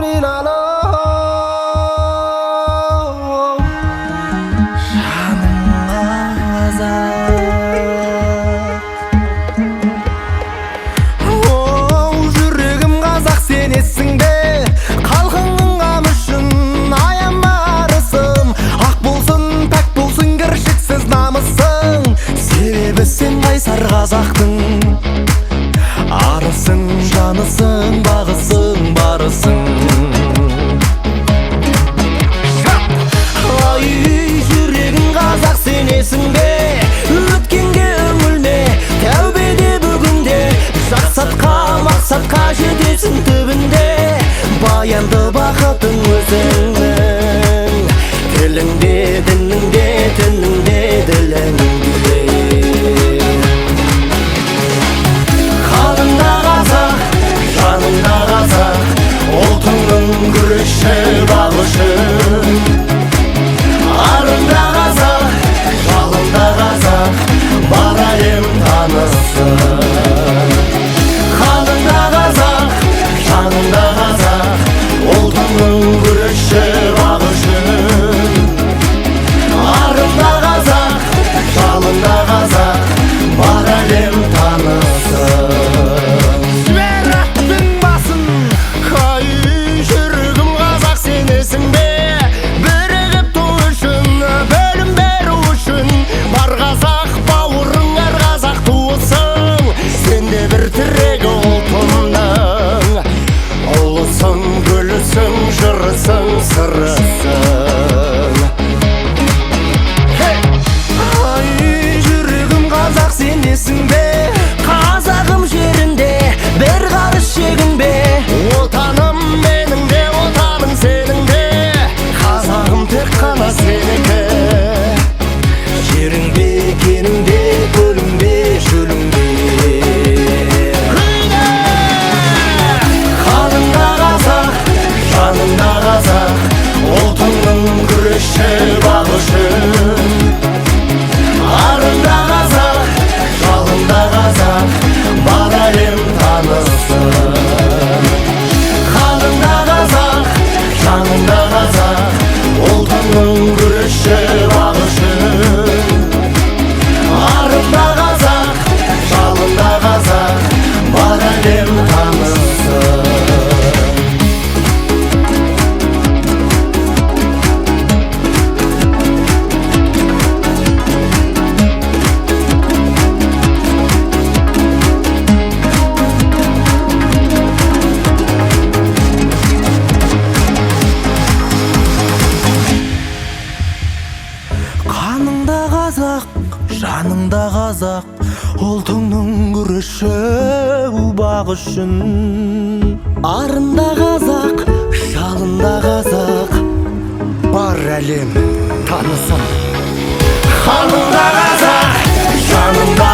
Milano. Қазақтың арысың, жанысың, бағысың, барысың. Ай, жүрегің қазақ сенесің бе? Өткенге үңілме, тәубеде бүгінде. Жақсатқа, мақсатқа жетесің түбінде. Баянды бақытың өзіңнің, тіліңде, дініңде, түніңде, діліңде. Күріші бағышын, арында қазақ, жалында қазақ, бар әлем танысын. Қанында қазақ, жанында қазақ, ұлтыңның күріші бағышын, арында қазақ, жалында қазақ, бар әлем танысын. Жырысың, сырысың. Ай, жүрегім қазақ сенесің бе? Қазағым жерінде бір қарыс шегін бе? Отаным менің де, отаның сенің де. Қазағым тек қана сенікі. Жерің бе, кенің бе, көлің бе, шөлің бе. Жанында қазақ, ұлтыңның күріші бағышын, арында қазақ, жалында қазақ, бар әлем танысын. Қанында қазақ, жанында қазақ, ұлтыңның күріші бағышын, арында қазақ, жалында қазақ, бар әлем танысын. Қаныңда қазақ, жаныңда қазақ, ұлтыңның күріші бағышын, арында қазақ, жалында қазақ, бар әлем танысын. Қаныңда қазақ, жаныңда